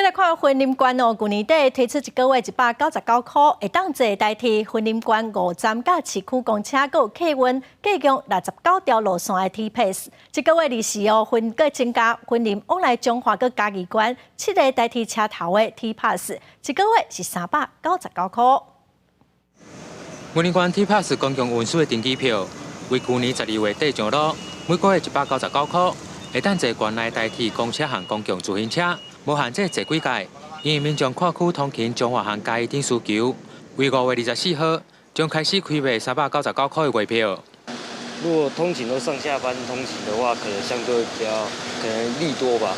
来看婚林关哦，去年底推出一个月199块，会当坐代替婚林关5站甲市区公车，佮有客运计共69条路线的 T-Pass。这个月24号，分佮增加婚林往来中华佮嘉义关7个代替车头的 T-Pass， 一个月是399块。婚林关 T-Pass 公共运输的登记票，为去年12月底上路，每个月199块，会当坐关内代替公车和公共自行车。 无限制坐几届，因为民众跨区通勤中华和嘉义等需求，为5月24号将开始开卖399块的月票。如果通勤都上下班通勤的话，可能相对比较可能利多吧。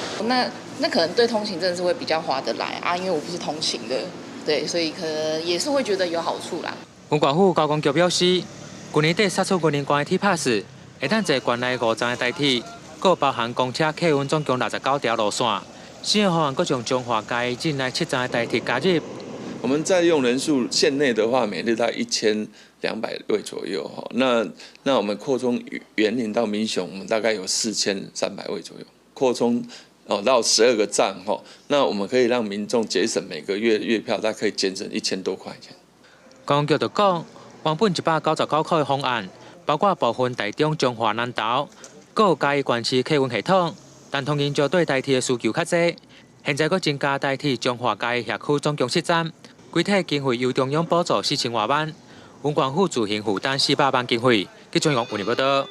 那可能对通勤真的是会比较划得来啊，因为我不是通勤的，对，所以可能也是会觉得有好处啦。文管府交通局表示，去年底杀出婚林关的 T-Pass， 会当坐关内5站的代替，佮包含公车、客运总共69条路线。 新的方案，佮将中华嘉义境内7站的代替加入。我们在用人数县内的话，每日大概1200位左右哈。那我们扩充员林到民雄，我们大概有4300位左右。扩充到12个站哈，那我们可以让民众节省每个月月票，大概可以节省1000多块钱。公局就讲，原本199块的方案，包括部分台中、中华、南投，佮有嘉义县市客运系统。 但通勤族对代替的需求较济，现在佫增加代替中华嘉义辖区总共7站，规体经费由中央补助4000多万，文管府自行负担400万经费。记者用报道。